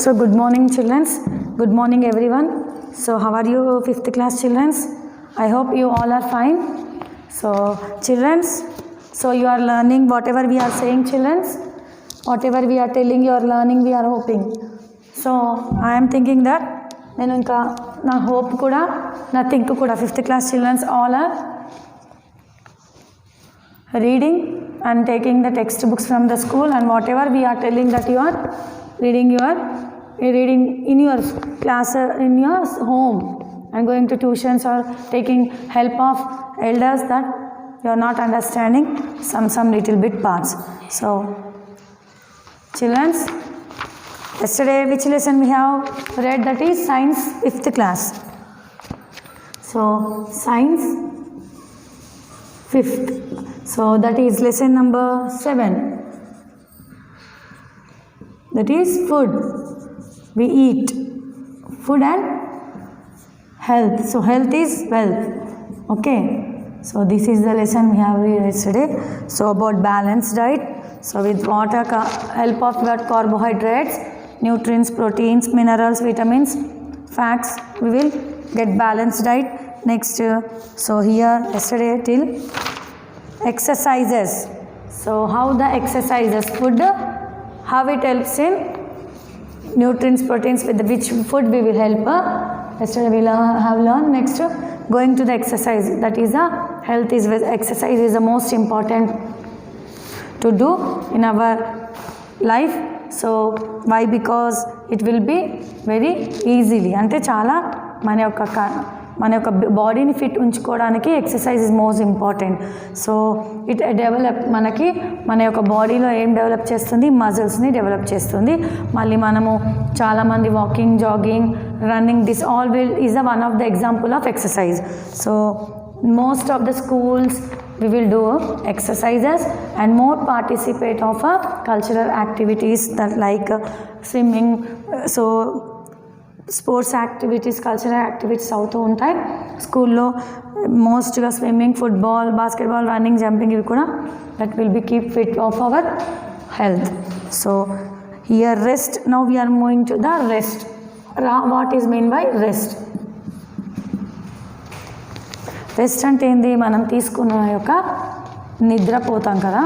So good morning children, good morning everyone. So how are you 5th class children? I hope you all are fine. So children, so you are learning whatever we are saying children, whatever we are telling you are learning, we are hoping. So I am thinking that నేను ఇంకా నా hope కూడా నా think కూడా 5th class children all are reading and taking the textbooks from the school, and whatever we are telling that you are reading in your class, in your home, and going to tuitions or taking help of elders, that you are not understanding some little bit parts. So children, yesterday which lesson we have read, that is science 5th class. So science 5th, so that is lesson number 7, that is food. We eat food and health. So health is wealth. Okay, so this is the lesson we have read yesterday. So about balanced diet, so with what help of what carbohydrates, nutrients, proteins, minerals, vitamins, fats, we will get balanced diet. Next, so here yesterday till exercises. So how the exercises, food, how it helps in nutrients, proteins, with which food we will help. Yesterday we have learned. Next, going to the exercise, that is the health is exercise is the most important to do in our life. So why? Because it will be very easily, అంటే చాలా మన యొక్క బాడీని fit ఉంచుకోవడానికి exercise is most important. So it develop మనకి మన యొక్క బాడీలో ఏం డెవలప్ చేస్తుంది, మజిల్స్ని డెవలప్ చేస్తుంది. మళ్ళీ మనము చాలామంది walking, jogging, running, this all will is the one of the example of exercise. So most of the schools we will do exercises and more participate of cultural activities that like swimming, so sports activities, cultural activities అవుతూ ఉంటాయి స్కూల్లో. మోస్ట్గా swimming, football, basketball, running, jumping, ఇవి కూడా that will be keep fit of our health. So here rest, now we are moving to the rest. What is mean by rest? Rest అంటే ఏంది? మనం తీసుకున్న యొక్క నిద్రపోతాం కదా,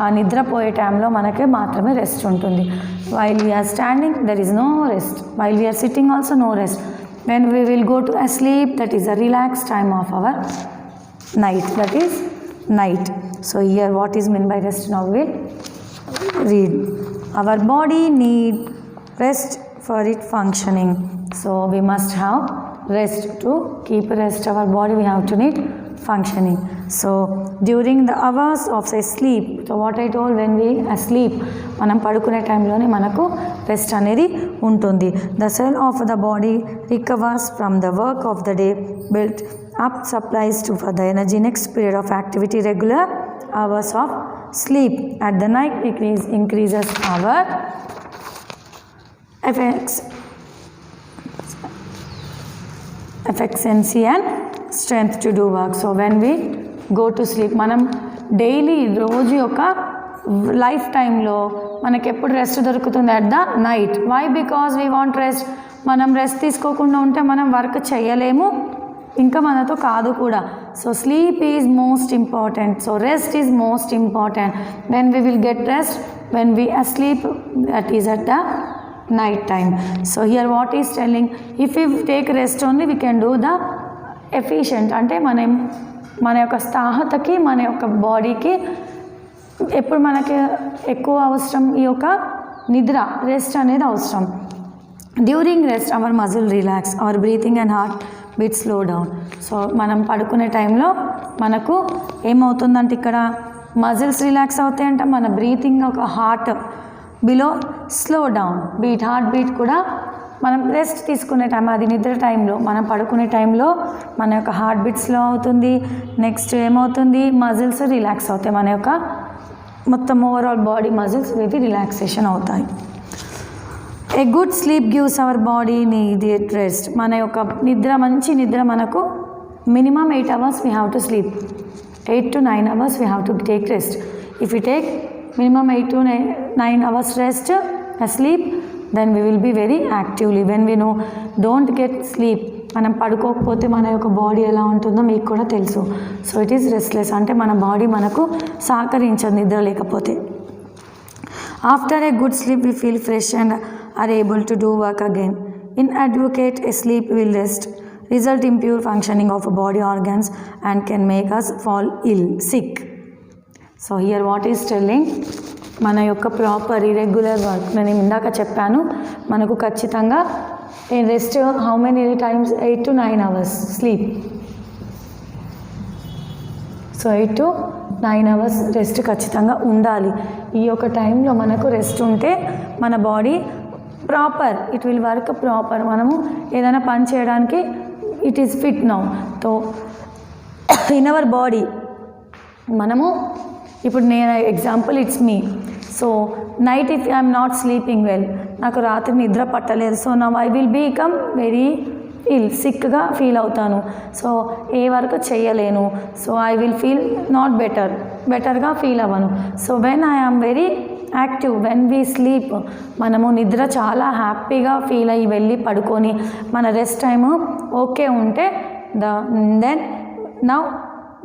ఆ నిద్రపోయే టైంలో మనకి మాత్రమే రెస్ట్ ఉంటుంది. While we are standing there is no rest, while we are sitting also no rest. When we will go to sleep, that is a relax time of our night, that is night. So here what is mean by rest, now will read. Our body need rest for it functioning. So we must have rest. To keep rest our body, we have to need functioning. So during the hours of say sleep, so what I told, when we asleep, మనం పడుకునే టైంలోనే మనకు rest అనేది ఉంటుంది. The cell of the body recovers from the work of the day, built up supplies to for the energy next period of activity. Regular hours of sleep at the night increases our efficiency and strength to do work. So when we go to sleep, మనం daily రోజు యొక్క life టైంలో మనకి ఎప్పుడు rest దొరుకుతుంది? At the night. Why? Because we want rest. మనం rest తీసుకోకుండా ఉంటే మనం వర్క్ చేయలేము, ఇంకా మనతో కాదు కూడా. So sleep is most important. So rest is most important. When we will get rest, when we asleep, that is at the night time. So here what is telling, if we take rest only we can do the efficient, అంటే మన యొక్క స్థాహతకి, మన యొక్క బాడీకి ఎప్పుడు మనకి ఎక్కువ అవసరం ఈ యొక్క నిద్ర, రెస్ట్ అనేది అవసరం. During rest our muscle relax, our breathing and heart beat slow down. So మనం పడుకునే టైంలో మనకు ఏమవుతుందంటే ఇక్కడ మజిల్స్ రిలాక్స్ అవుతాయంట, మన బ్రీతింగ్, ఒక heart below slow down, beat, heart beat కూడా మనం రెస్ట్ తీసుకునే టైం, అది నిద్ర టైంలో, మనం పడుకునే టైంలో మన యొక్క హార్ట్ బీట్ స్లో అవుతుంది. నెక్స్ట్ ఏమవుతుంది? మజిల్స్ రిలాక్స్ అవుతాయి, మన యొక్క మొత్తం ఓవరాల్ బాడీ మజిల్స్ ఇవి రిలాక్సేషన్ అవుతాయి. A good sleep gives our body needed rest. మన యొక్క నిద్ర, మంచి నిద్ర మనకు minimum 8 hours we have to sleep. 8 to 9 hours we have to take rest. If we take minimum 8 to 9 hours rest, sleep, then we will be very actively. When we know don't get sleep, మనం పడుకోకపోతే మన యొక్క body ఎలా ఉంటుందో మీకు కూడా తెలుసు. So it is restless, అంటే మన బాడీ మనకు సహకరించదు నిద్ర లేకపోతే. After a good sleep we feel fresh and are able to do work again. Inadequate sleep will result in poor functioning of body organs and can make us fall ill, sick. So here what is telling, మన యొక్క proper irregular work, నేను ఇందాక చెప్పాను మనకు ఖచ్చితంగా rest how many times 8 to 9 hours sleep. So 8 to 9 hours rest ఖచ్చితంగా ఉండాలి. ఈ యొక్క టైంలో మనకు రెస్ట్ ఉంటే మన body proper, it will work proper. మనము ఏదైనా పని చేయడానికి it is fit now. So in our body మనము ఇప్పుడు నేను example it's me. So night if I'm not sleeping well, నాకు రాత్రి నిద్ర పట్టలేదు, సో నా I will become very ill, సిక్గా feel అవుతాను. సో ఏ వర్క్ చేయలేను. So I will feel not బెటర్గా ఫీల్ అవ్వను. So when I am very active, when we sleep, మనము నిద్ర చాలా హ్యాపీగా ఫీల్ అయ్యి వెళ్ళి పడుకొని మన రెస్ట్ టైము ఓకే ఉంటే then now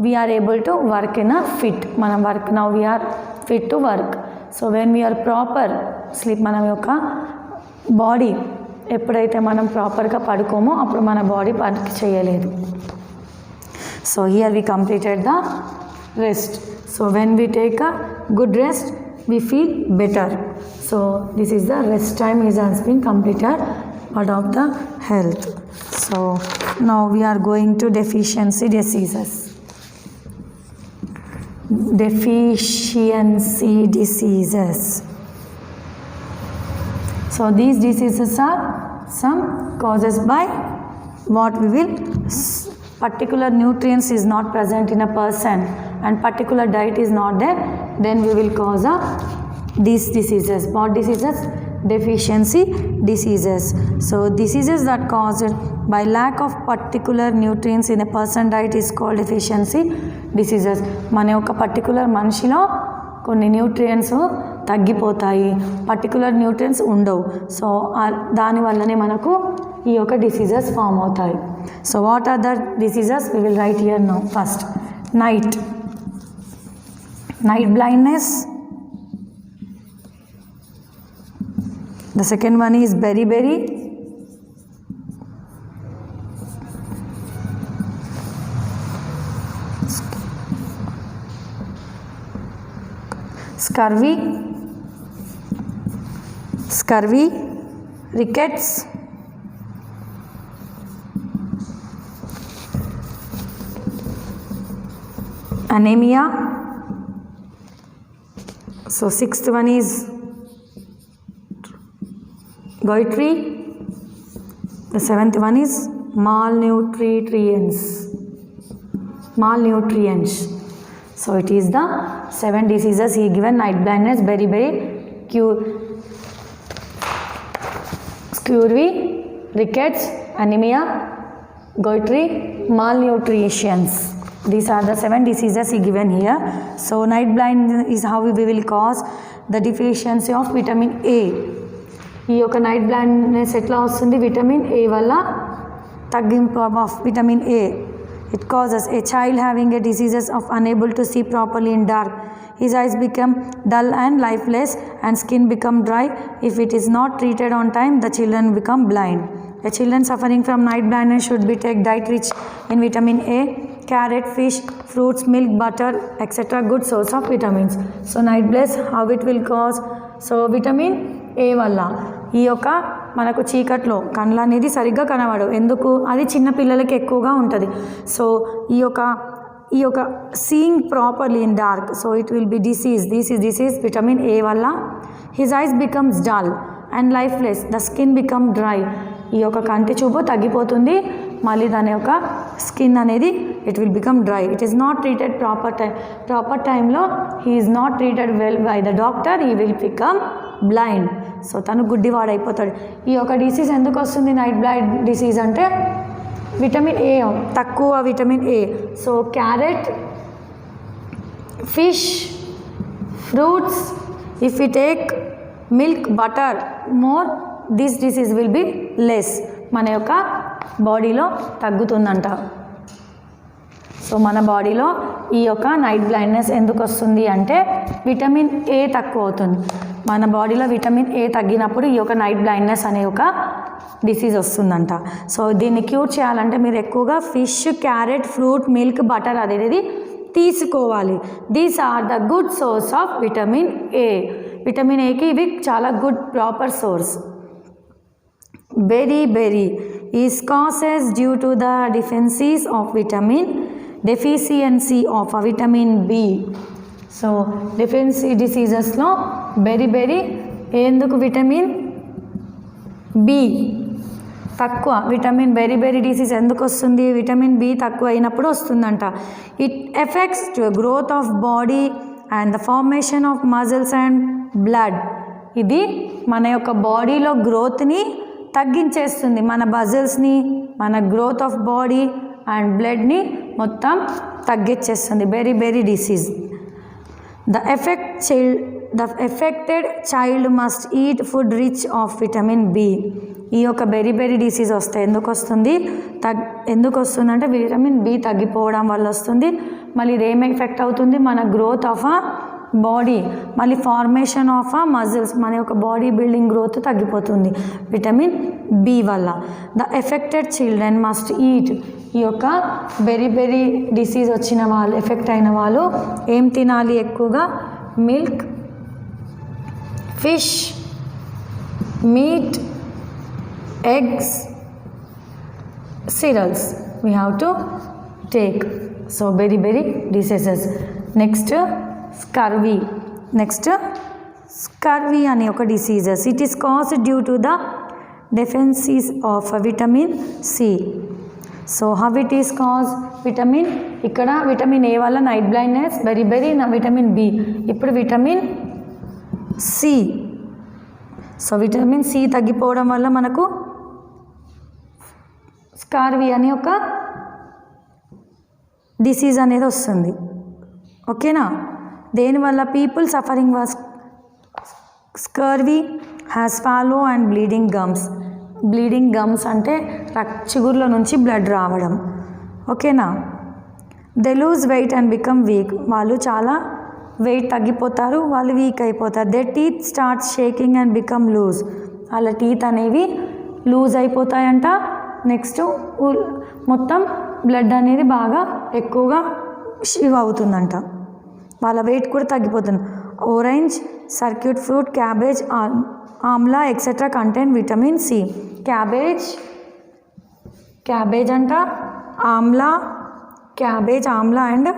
we are able to work in a fit, మనం work now we are fit to work. So when we are proper sleep, మనం యొక్క బాడీ ఎప్పుడైతే మనం ప్రాపర్గా పడుకోమో అప్పుడు మన బాడీ పని చేయలేదు. So here we completed the rest. So when we take a good rest we feel better. So this is the rest time has been completed, part of the health. So now we are going to deficiency diseases. Deficiency diseases. So these diseases are some causes by what we will particular nutrients is not present in a person and particular diet is not there, then we will cause these diseases. What diseases? Deficiency diseases. So diseases that caused by lack of particular nutrients in a person diet is called deficiency diseases. మన యొక్క particular మనిషిలో కొన్ని nutrients తగ్గిపోతాయి, particular nutrients ఉండవు. So దానివల్లనే మనకు ఈ యొక్క డిసీజెస్ ఫామ్ అవుతాయి. So what are the diseases? We will write here now. First night blindness. The second one is beriberi. Scurvy, rickets, anemia. So sixth one is goitry. The seventh one is malnutrients. So it is the 7 diseases he given: night blindness, beriberi, scurvy, rickets, anemia, goitry, malnutritions. These are the 7 diseases he given here. So night blindness is how we will cause the deficiency of vitamin A. ఈ యొక్క night blindness ఎట్లా వస్తుంది? Vitamin A వల్ల తగ్గింపు of vitamin A. It causes a child having a diseases of unable to see properly in dark. His eyes become dull and lifeless and skin become dry. If it is not treated on time, the children become blind. The children suffering from night blindness should be take diet rich in vitamin A, carrot, fish, fruits, milk, butter, etc. Good source of vitamins. So night blindness, how it will cause? So vitamin A వల్ల ఈ యొక్క మనకు చీకట్లో కళ్ళు అనేది సరిగ్గా కనబడవు. ఎందుకు? అది చిన్న పిల్లలకి ఎక్కువగా ఉంటుంది. సో ఈ యొక్క seeing properly in dark, so it will be disease vitamin A వల్ల. His eyes becomes dull and lifeless, the skin become dry. ఈ యొక్క కంటి చూపు తగ్గిపోతుంది, మళ్ళీ దాని యొక్క స్కిన్ అనేది it will become dry. It is not treated proper టైంలో he is not treated well by the doctor, he will become blind. So తను గుడ్డివాడైపోతాడు. ఈ యొక్క డిసీజ్ ఎందుకు వస్తుంది? నైట్ బ్లైండ్ డిసీజ్ అంటే విటమిన్ ఏ తక్కువ, vitamin A. So carrot, Fruits, if we take milk, butter more, this disease will be less. మన యొక్క బాడీలో తగ్గుతుందంట. సో మన బాడీలో ఈ యొక్క నైట్ బ్లైండ్నెస్ ఎందుకు వస్తుంది అంటే విటమిన్ ఏ తక్కువ అవుతుంది. మన బాడీలో విటమిన్ ఏ తగ్గినప్పుడు ఈ యొక్క నైట్ బ్లైండ్నెస్ అనే ఒక డిసీజ్ వస్తుందంట. సో దీన్ని క్యూర్ చేయాలంటే మీరు ఎక్కువగా fish, carrot, fruit, milk, butter అనేది తీసుకోవాలి. These are the good source of vitamin A. Vitamin ఏకి ఇవి చాలా good proper source. Berry is causes due to the deficiency of vitamin B. So deficiency డిసీజెస్లో బెర్రీ ఎందుకు విటమిన్ బి తక్కువ, vitamin berry disease ఎందుకు వస్తుంది, విటమిన్ బి తక్కువ అయినప్పుడు వస్తుందంట. It affects growth of body and the formation of muscles and blood. ఇది మన యొక్క బాడీలో గ్రోత్ని తగ్గించేస్తుంది, మన మజిల్స్ని, మన గ్రోత్ ఆఫ్ బాడీ అండ్ బ్లడ్ని మొత్తం తగ్గించేస్తుంది. Berry disease. The affected child must eat food rich of vitamin B. ఈ యొక్క బెర్రీ డిసీజ్ వస్తే ఎందుకు వస్తుందంటే విటమిన్ బి తగ్గిపోవడం వల్ల వస్తుంది. మళ్ళీ ఇది ఏం ఎఫెక్ట్ అవుతుంది, మన గ్రోత్ ఆఫ్ బాడీ, మళ్ళీ ఫార్మేషన్ ఆఫ్ మజిల్స్, మన యొక్క బాడీ బిల్డింగ్ గ్రోత్ తగ్గిపోతుంది విటమిన్ బి వల్ల. The affected children must eat. ఈ యొక్క బెర్రీ డిసీజ్ వచ్చిన వాళ్ళు, ఎఫెక్ట్ అయిన వాళ్ళు ఏం తినాలి ఎక్కువగా, milk, fish, meet, eggs, cereals we have to take. So beri diseases. Next scurvy అనే ఒక diseases. It is caused due to the deficiency of vitamin C. So how it is caused? ఇక్కడ vitamin A వల్ల night బ్లైండ్నెస్, berry vitamin B, ఇప్పుడు vitamin C. So vitamin C తగ్గిపోవడం వల్ల మనకు స్కార్వీ అనే ఒక డిసీజ్ అనేది వస్తుంది. ఓకేనా? దేనివల్ల people suffering was scurvy has follow and bleeding gums అంటే చిగుర్ల నుంచి బ్లడ్ రావడం. ఓకేనా? They lose weight and become weak. వాళ్ళు చాలా వెయిట్ తగ్గిపోతారు, వాళ్ళు వీక్ అయిపోతారు. They teeth start shaking and become loose. వాళ్ళ టీత్ అనేవి లూజ్ అయిపోతాయంట. నెక్స్ట్ మొత్తం బ్లడ్ అనేది బాగా ఎక్కువగా షివ్ అవుతుందంట, వాళ్ళ వెయిట్ కూడా తగ్గిపోతుంది. Orange, circuit fruit, cabbage, amla etcetera contain vitamin C. Cabbage అంట, cabbage, amla and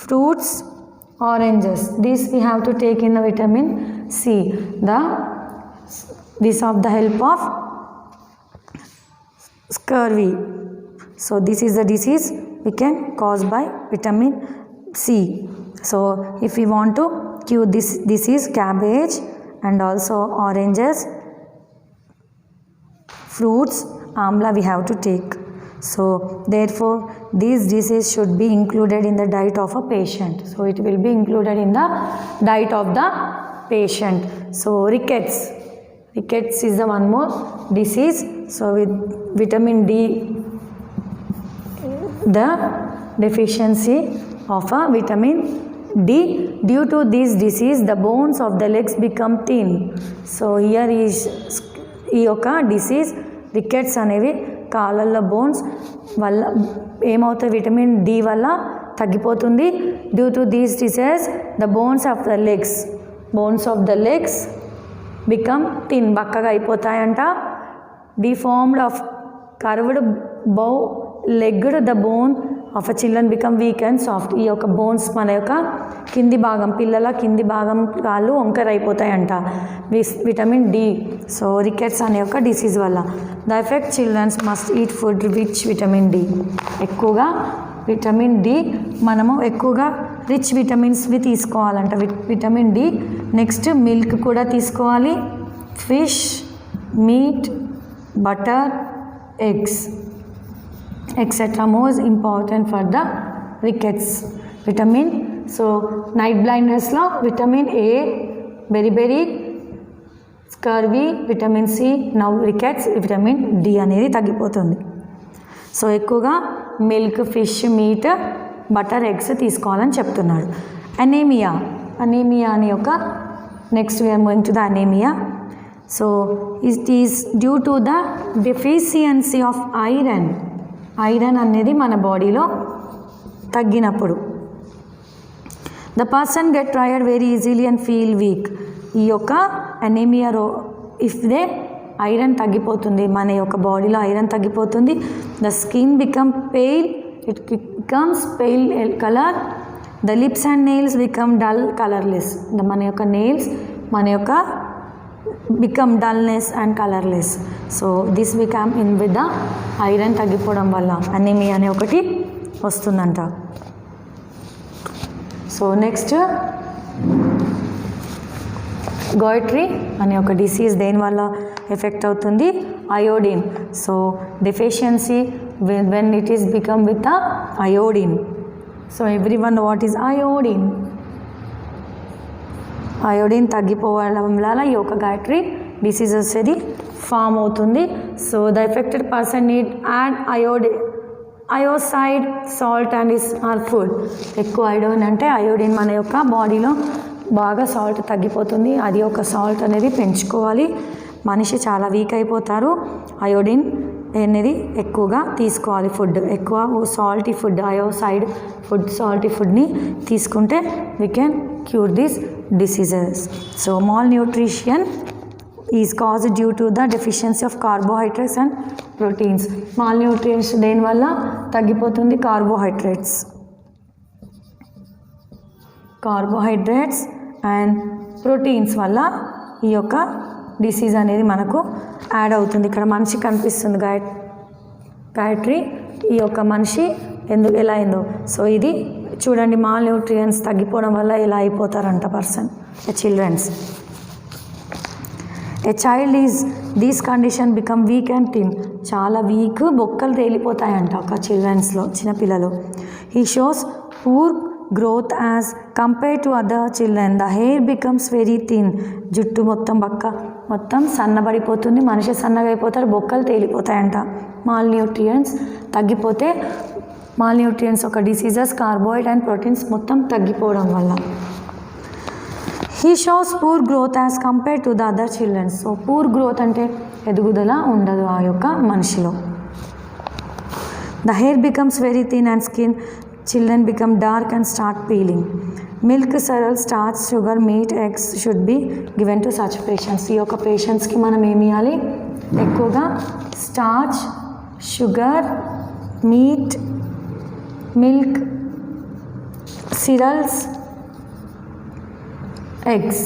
fruits, oranges, these we have to take in the vitamin C. This of the help of scurvy. So this is the disease we can cause by vitamin C. So if we want to cure this disease, cabbage and also oranges, fruits, amla we have to take. So therefore these diseases should be included in the diet of a patient. So it will be included in the diet of the patient. So rickets is the one more disease. So with vitamin D, the deficiency of a vitamin D, due to this disease the bones of the legs become thin. So here is ఈ యొక్క disease rickets అనేవి కాళ్ళల్లో bones వల్ల ఏమవుతుంది, vitamin D వల్ల తగ్గిపోతుంది. Due to these disease the bones of the legs become thin, బక్కగా అయిపోతాయంట. Deformed of curved bow legged the bone of a children become weak and soft. ఈ యొక్క బోన్స్ మన యొక్క కింది భాగం, పిల్లల కింది భాగం కాళ్ళు వంకర అయిపోతాయంట విటమిన్ డి. సో రికెట్స్ అనే ఒక డిసీజ్ వల్ల. The effect childrens must eat food rich vitamin D. ఎక్కువగా విటమిన్ డి మనము ఎక్కువగా రిచ్ విటమిన్స్వి తీసుకోవాలంట, విటమిన్ డి. నెక్స్ట్ మిల్క్ కూడా తీసుకోవాలి, fish, meat, butter, eggs etc. most important for the rickets. Vitamin so night బ్లైండ్నెస్లో vitamin A, beriberi, scurvy, vitamin C, now rickets, vitamin D అనేది తగ్గిపోతుంది. సో ఎక్కువగా milk, fish, meat, butter, eggs తీసుకోవాలని చెప్తున్నాడు. Anaemia అనే ఒక next we are going to the anaemia. So it is due to the deficiency of iron అనేది మన బాడీలో తగ్గినప్పుడు. The person get tired very easily and feel weak. ఈ యొక్క అనీమియా ఇఫ్ దే ఐరన్ తగ్గిపోతుంది, మన యొక్క బాడీలో ఐరన్ తగ్గిపోతుంది. The skin become pale, it becomes pale colour. The lips and nails become dull colourless. మన యొక్క nails become dullness and colourless. So this become in with the iron తగ్గిపోవడం వల్ల anaemia అనే ఒకటి వస్తుందంట. సో నెక్స్ట్ గోయిట్రీ అనే ఒక డిసీజ్ దేనివల్ల ఎఫెక్ట్ అవుతుంది? Iodine. So deficiency when it is become with the iodine. So everyone what is iodine? Iodine తగ్గిపోవడం వల్ల ఈ యొక్క గైట్రీ డిసీజెస్ అనేది ఫామ్ అవుతుంది. So the affected person need add iodised salt and is our food. ఎక్కువ iodine అంటే iodine మన యొక్క బాడీలో బాగా సాల్ట్ తగ్గిపోతుంది. అది ఒక సాల్ట్ అనేది పెంచుకోవాలి. మనిషి చాలా వీక్ అయిపోతారు. అయోడిన్ అనేది ఎక్కువగా తీసుకోవాలి. ఫుడ్ ఎక్కువ సాల్టీ ఫుడ్, అయోసైడ్ ఫుడ్, సాల్టీ ఫుడ్ని తీసుకుంటే we can cure these diseases. So mall nutrition is caused due to the deficiency of carbohydrates and proteins. Mall nutritions దేనివల్ల తగ్గిపోతుంది? కార్బోహైడ్రేట్స్ అండ్ ప్రోటీన్స్ వల్ల ఈ యొక్క డిసీజ్ అనేది మనకు యాడ్ అవుతుంది. ఇక్కడ మనిషి కనిపిస్తుంది గైట్రీ. ఈ యొక్క మనిషి ఎలా అయిందో. సో ఇది చూడండి, మాల్ న్యూట్రియన్స్ తగ్గిపోవడం వల్ల ఇలా అయిపోతారంట person, childrens. A child is these condition become weak and thin. చాలా వీక్, బొక్కలు తేలిపోతాయంట ఒక చిల్డ్రన్స్లో, చిన్నపిల్లలు. He shows poor growth as compare to other children. The hair becomes very thin. జుట్టు మొత్తం సన్నబడిపోతుంది, మనిషి సన్నగా అయిపోతారు, బొక్కలు తేలిపోతాయంట. మాల్ న్యూట్రియన్స్ తగ్గిపోతే, మాల్ న్యూట్రియన్స్ ఒక డిసీజెస్, కార్బోహైడ్రేట్ అండ్ ప్రోటీన్స్ మొత్తం తగ్గిపోవడం వల్ల. He shows poor growth as compare to the other childrens. So poor growth అంటే ఎదుగుదల ఉండదు ఆ యొక్క మనిషిలో. The hair becomes very thin and skin children become dark and start peeling. Milk, cereal, starch, sugar, meat, eggs should be given to such patients. ఈ యొక్క పేషెంట్స్కి మనం ఏమి ఇవ్వాలి? ఎక్కువగా starch, sugar, meet, milk, cereals, eggs.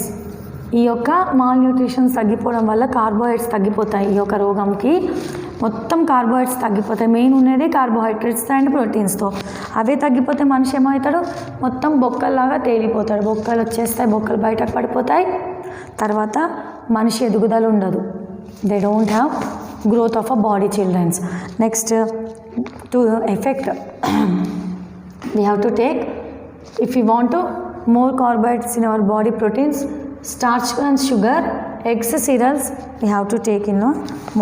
ఈ యొక్క mall nutritions తగ్గిపోవడం వల్ల కార్బోహైడ్రేట్స్ తగ్గిపోతాయి. ఈ యొక్క రోగంకి మొత్తం కార్బోహైడ్రేట్స్ తగ్గిపోతాయి. మెయిన్ ఉండేది కార్బోహైడ్రేట్స్ అండ్ ప్రోటీన్స్తో. అవే తగ్గిపోతే మనిషి ఏమవుతాడు? మొత్తం బొక్కల్లాగా తేలిపోతాడు. బొక్కలు వచ్చేస్తాయి, బొక్కలు బయటకు పడిపోతాయి. తర్వాత మనిషి ఎదుగుదల ఉండదు. They don't have growth of a body, children's. Next to effect we have to take, if you want to more carbohydrates in our body, proteins, starch and sugar, eggs, cereals we have to take in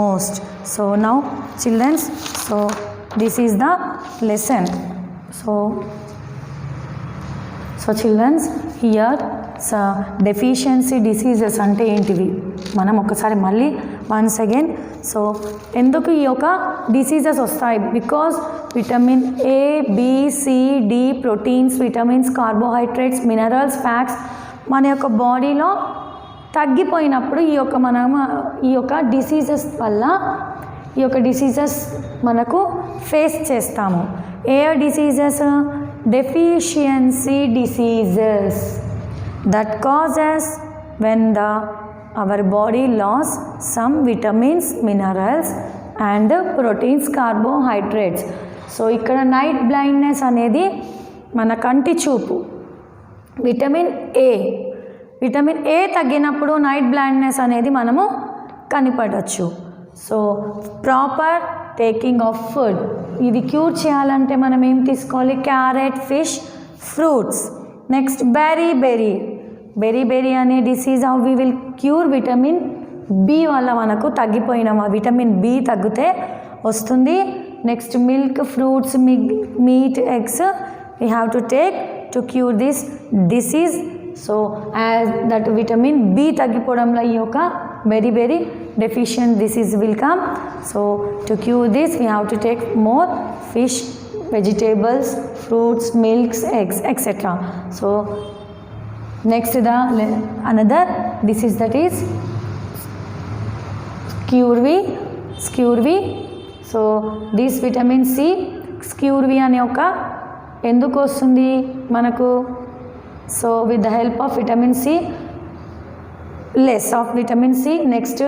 most. So now children, so this is the lesson. So children, here deficiency diseases ante entivi manam okasari malli once again. So ఎందుకు ఈ యొక్క diseases వస్తాయి? Because vitamin A, B, C, D, proteins, vitamins, carbohydrates, minerals, fats మన యొక్క బాడీలో తగ్గిపోయినప్పుడు ఈ యొక్క diseases వల్ల ఈ యొక్క డిసీజెస్ మనకు ఫేస్ చేస్తాము. ఏ diseases? Deficiency diseases that causes when our body lost some vitamins, minerals and proteins, carbohydrates. So ఇక్కడ నైట్ బ్లైండ్నెస్ అనేది మన కంటి చూపు. విటమిన్ ఏ తగ్గినప్పుడు నైట్ బ్లైండ్నెస్ అనేది మనము కనిపడవచ్చు. So proper taking of food, ఇది క్యూర్ చేయాలంటే మనం ఏం తీసుకోవాలి? Carrot, fish, fruits. Next berry అనే disease how we will cure vitamin B వల్ల మనకు తగ్గిపోయిన విటమిన్ బి తగ్గితే వస్తుంది. Next milk, fruits, meat, eggs we have to take to cure this disease. So as that vitamin B తగ్గిపోవడంలో ఈ యొక్క very deficient disease will come. So to cure this we have to take more fish, vegetables, fruits, milks, eggs, etc. So next another disease that is scurvy. So this vitamin C scurvy అనే ఒక ఎందుకు వస్తుంది మనకు? So with the help of vitamin C, less of vitamin C. Next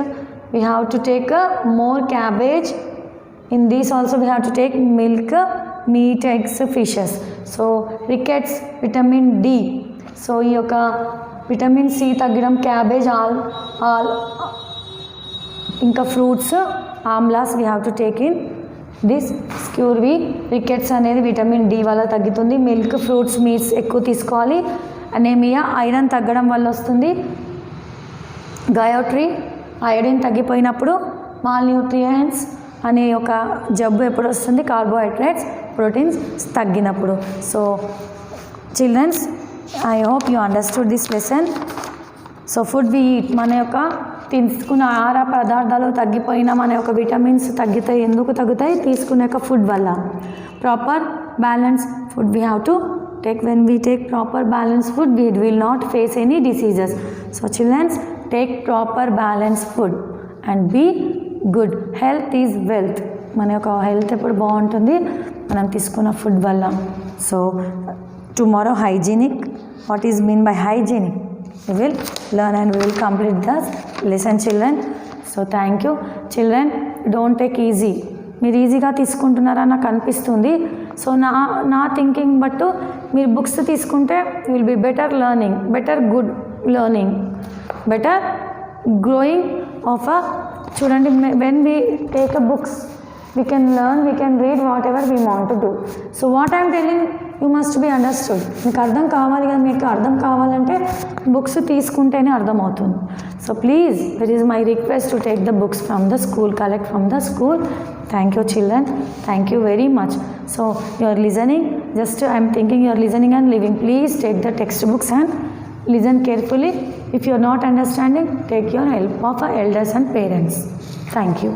we have to take more cabbage. In this also we have to take milk, meat, eggs, fishes. So rickets, vitamin D. So ఈ యొక్క vitamin C తగ్గడం cabbage all ఇంకా fruits, ఆమ్లాస్ we have to take in this scurvy. Rickets అనేది vitamin D వల్ల తగ్గుతుంది. Milk, fruits, meets ఎక్కువ తీసుకోవాలి. అనేమియా ఐరన్ తగ్గడం వల్ల వస్తుంది. గయోట్రీ ఐరన్ తగ్గిపోయినప్పుడు మాల్న్యూట్రియంట్స్ అనే ఒక జబ్బు ఎప్పుడు వస్తుంది? కార్బోహైడ్రేట్స్, ప్రోటీన్స్ తగ్గినప్పుడు. So children's, I hope you understood this lesson. So food we eat, మన యొక్క తీసుకున్న ఆహార పదార్థాలు తగ్గిపోయినా మన యొక్క విటమిన్స్ తగ్గుతాయి. ఎందుకు తగ్గుతాయి? తీసుకునే యొక్క ఫుడ్ వల్ల. Proper balance food we have to take. When we take proper balanced food, we will not face any diseases. So children, take proper balanced food and be good. Health is wealth. మన యొక్క health ఎప్పుడు బాగుంటుంది మనం తీసుకున్న food వల్ల. So tomorrow hygienic, what is mean by hygienic we will learn and we will complete this lesson children. So thank you children. Don't take easy. మీరు ఈజీగా తీసుకుంటున్నారని నాకు అనిపిస్తుంది. సో నా థింకింగ్ బట్ మీరు బుక్స్ తీసుకుంటే will be better learning, better good learning, better growing of a. చూడండి, when we take a books we can learn, we can read whatever we want to do. So what I am telling you must be understood. మీకు అర్థం కావాలి కదా, మీకు అర్థం కావాలంటే books తీసుకుంటేనే అర్థమవుతుంది. So please, that is my request to take the books from the school, collect from the school. Thank you children, thank you very much. So you are listening, just I am thinking you are listening and living. Please take the textbooks and listen carefully. If you are not understanding, take your help of elders and parents. Thank you.